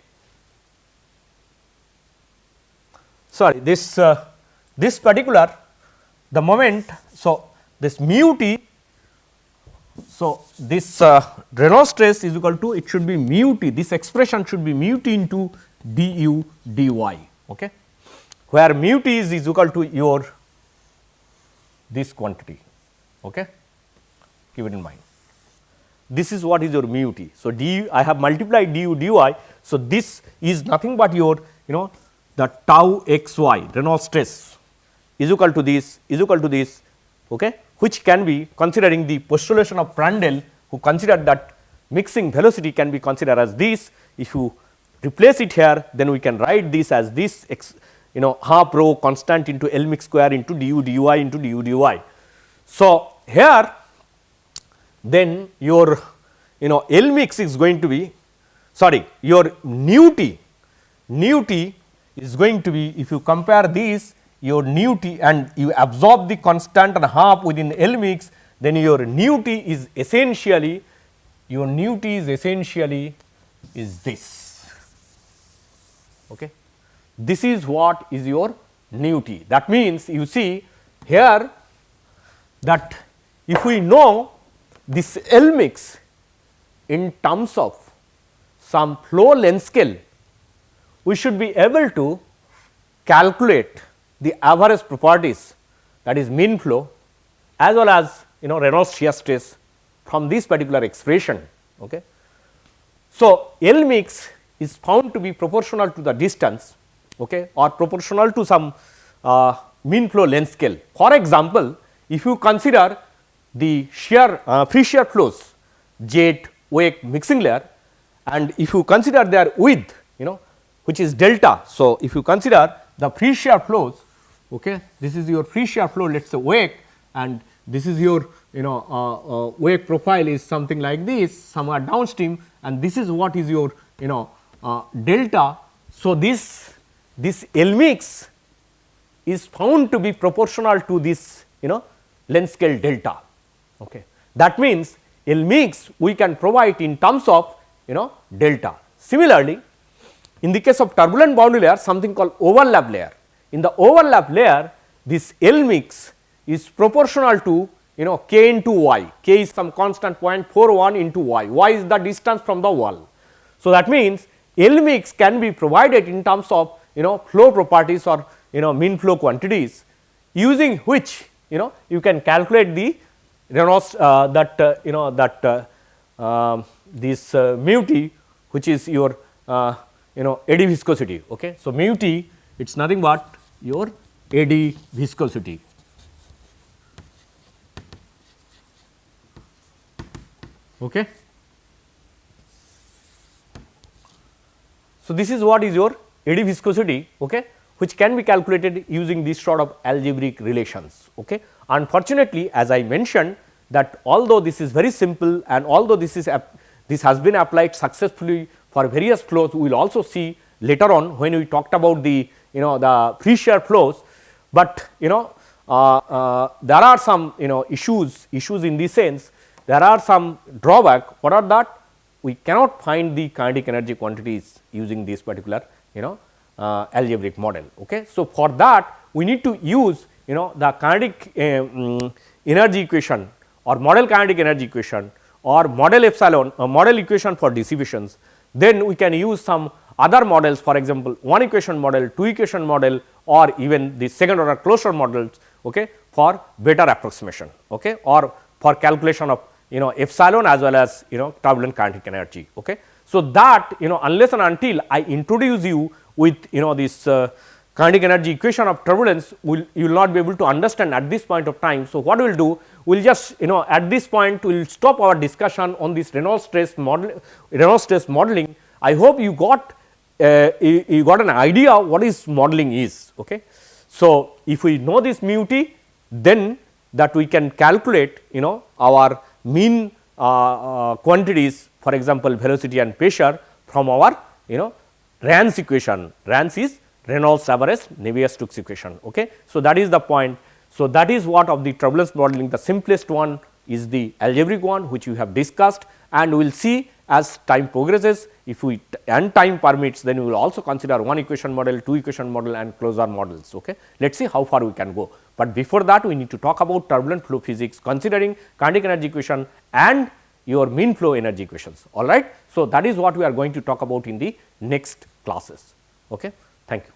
sorry, this particular the moment. So, this mu t, so this Reynolds stress is equal to, it should be mu t, this expression should be mu t into du dy, okay, where mu t is equal to your this quantity. Okay. Keep it in mind, this is what is your mu t. So, du, I have multiplied du dy. So, this is nothing but your the tau x y Reynolds stress is equal to this, okay, which can be considering the postulation of Prandtl, who considered that mixing velocity can be considered as this. If you replace it here, then we can write this as this half rho constant into L mix square into du dy into du dy. So, here then your L mix is going to be, sorry, your nu t is going to be, if you compare these, your nu t and you absorb the constant and half within L mix, then your nu t is essentially, is this. Okay. This is what is your nu t. That means, you see here that if we know this L mix in terms of some flow length scale, we should be able to calculate the average properties, that is mean flow, as well as Reynolds shear stress from this particular expression. Okay. So, L mix is found to be proportional to the distance, okay, or proportional to some mean flow length scale. For example, if you consider the shear free shear flows, jet, wake, mixing layer, and if you consider their width, which is delta. So, if you consider the free shear flows, okay, this is your free shear flow, let us say wake, and this is your wake profile is something like this, somewhere downstream, and this is what is your delta. So, this L mix is found to be proportional to this length scale delta. Okay. That means, L mix we can provide in terms of delta. Similarly, in the case of turbulent boundary layer, something called overlap layer. In the overlap layer, this L mix is proportional to k into y, k is some constant 0.41 into y is the distance from the wall. So, that means, L mix can be provided in terms of flow properties or mean flow quantities, using which you can calculate the Reynolds this mu t, which is your eddy viscosity. Okay. So, mu t it is nothing but your eddy viscosity. Okay. So, this is what is your eddy viscosity, okay, which can be calculated using this sort of algebraic relations. Okay. Unfortunately, as I mentioned that although this is very simple and although this has been applied successfully for various flows, we will also see later on when we talked about the the free shear flows, but there are some issues in this sense. There are some drawback. What are that? We cannot find the kinetic energy quantities using this particular algebraic model. Okay. So, for that we need to use the kinetic energy equation or model kinetic energy equation or model epsilon model equation for distributions. Then we can use some other models, for example, one equation model, two equation model, or even the second order closure models, okay, for better approximation, okay, or for calculation of epsilon as well as turbulent kinetic energy. Okay. So, that unless and until I introduce you with this kinetic energy equation of turbulence, you will not be able to understand at this point of time. So, what we will do, we will just at this point we will stop our discussion on this Reynolds stress modeling. I hope you got an idea what is modeling is. Okay. So, if we know this mu t, then that we can calculate our mean quantities, for example, velocity and pressure from our Rans equation. Rans is Reynolds average Navier-Stokes equation. Okay. So, that is the point. So, that is what of the turbulence modeling, the simplest one is the algebraic one, which we have discussed, and we will see as time progresses, if we and time permits, then we will also consider one equation model, two equation model and closure models. Okay. Let us see how far we can go, but before that we need to talk about turbulent flow physics considering kinetic energy equation and your mean flow energy equations. All right. So, that is what we are going to talk about in the next classes. Okay. Thank you.